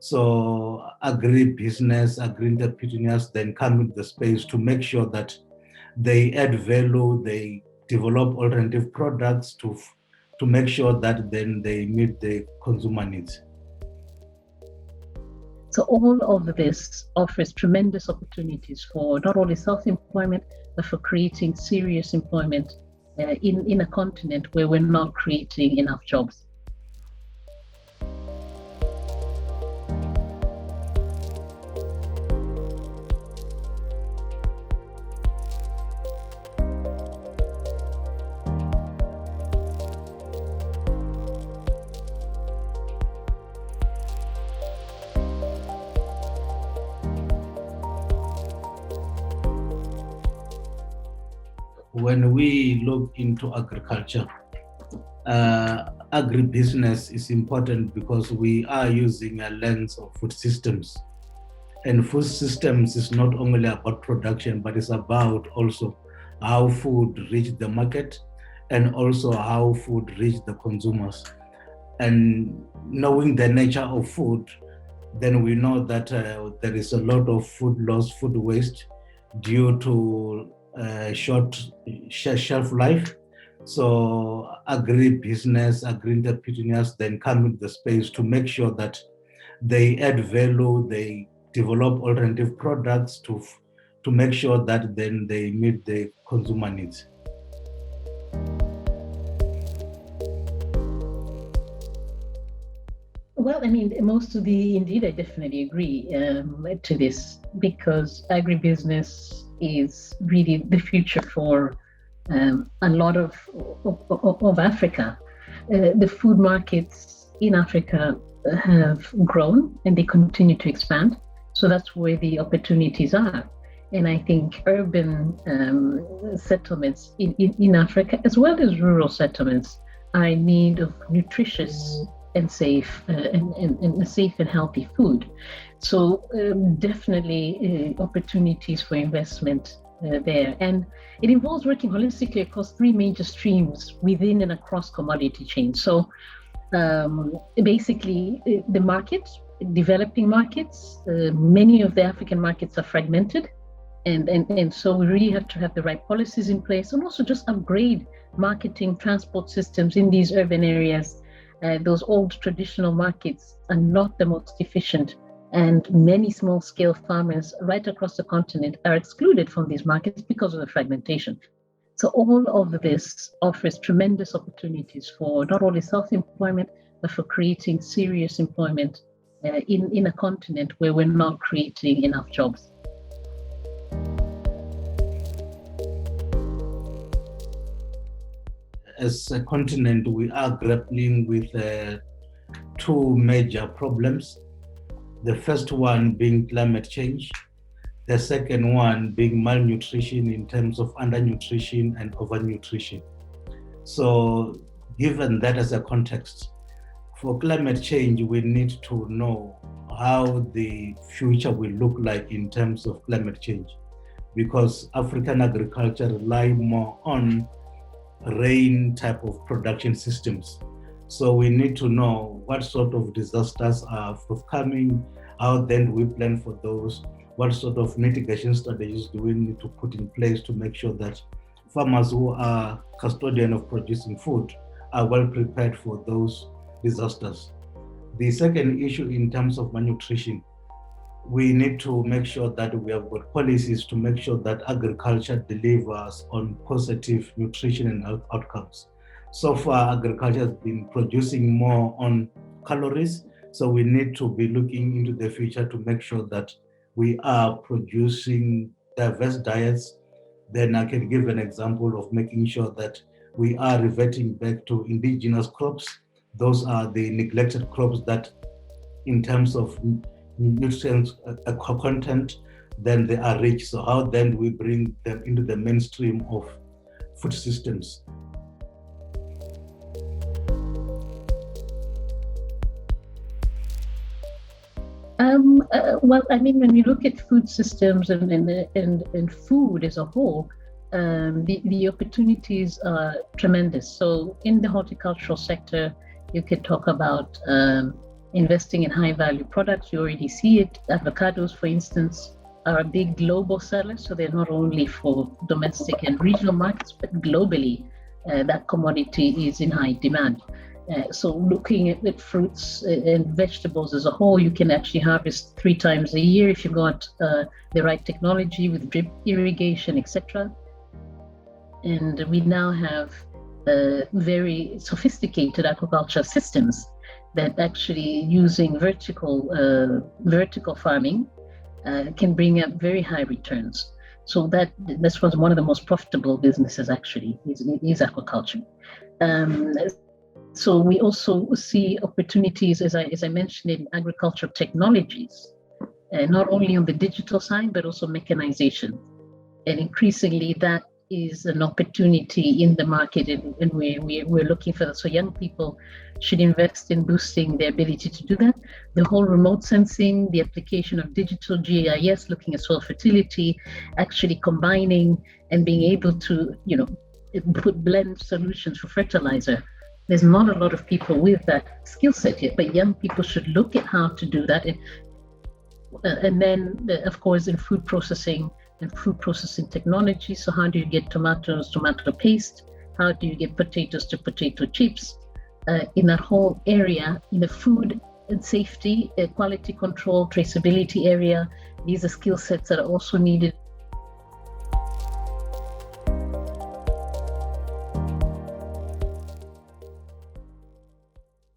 So agri-business, agri-entrepreneurs then come into the space to make sure that they add value, they develop alternative products to make sure that then they meet the consumer needs. So all of this offers tremendous opportunities for not only self-employment, but for creating serious employment in a continent where we're not creating enough jobs. When we look into agriculture, agribusiness is important because we are using a lens of food systems. And food systems is not only about production, but it's about also how food reach the market and also how food reach the consumers. And knowing the nature of food, then we know that there is a lot of food loss, food waste due to short shelf life. So agri-business, agri-entrepreneurs then come into the space to make sure that they add value, they develop alternative products to make sure that then they meet the consumer needs. Well, I mean, indeed, I definitely agree to this, because agribusiness is really the future for a lot of Africa. The food markets in Africa have grown and they continue to expand. So that's where the opportunities are. And I think urban settlements in Africa, as well as rural settlements, are in need of nutritious and safe and safe and healthy food. So definitely opportunities for investment there. And it involves working holistically across three major streams within and across commodity chains. So basically the markets, developing markets, many of the African markets are fragmented. And so we really have to have the right policies in place, and also just upgrade marketing, transport systems in these urban areas. Those old traditional markets are not the most efficient, and many small-scale farmers right across the continent are excluded from these markets because of the fragmentation. So all of this offers tremendous opportunities for not only self-employment, but for creating serious employment in a continent where we're not creating enough jobs. As a continent, we are grappling with two major problems. The first one being climate change, the second one being malnutrition in terms of undernutrition and overnutrition. So given that as a context, for climate change, we need to know how the future will look like in terms of climate change, because African agriculture rely more on rain type of production systems. So we need to know what sort of disasters are forthcoming, how then do we plan for those, what sort of mitigation strategies do we need to put in place to make sure that farmers who are custodian of producing food are well prepared for those disasters. The second issue in terms of malnutrition, we need to make sure that we have got policies to make sure that agriculture delivers on positive nutrition and health outcomes. So far, agriculture has been producing more on calories, so we need to be looking into the future to make sure that we are producing diverse diets. Then I can give an example of making sure that we are reverting back to indigenous crops. Those are the neglected crops that, in terms of nutrients content, then they are rich. So how then do we bring them into the mainstream of food systems? Well, I mean, when you look at food systems and food as a whole, the opportunities are tremendous. So in the horticultural sector, you could talk about investing in high value products. You already see it. Avocados, for instance, are a big global seller. So they're not only for domestic and regional markets, but globally, that commodity is in high demand. So looking at fruits and vegetables as a whole, you can actually harvest 3 times a year if you've got the right technology with drip irrigation, etc. And we now have very sophisticated aquaculture systems that actually using vertical farming can bring up very high returns. So this was one of the most profitable businesses actually is aquaculture. So we also see opportunities, as I mentioned, in agricultural technologies, not only on the digital side, but also mechanization. And increasingly that is an opportunity in the market, and we're looking for that. So young people should invest in boosting their ability to do that. The whole remote sensing, the application of digital GIS, looking at soil fertility, actually combining and being able to, put blend solutions for fertilizer. There's not a lot of people with that skill set yet, but young people should look at how to do that. And then, of course, in food processing and food processing technology. So how do you get tomatoes, tomato paste? How do you get potatoes to potato chips? In that whole area, in the food and safety, quality control, traceability area, these are skill sets that are also needed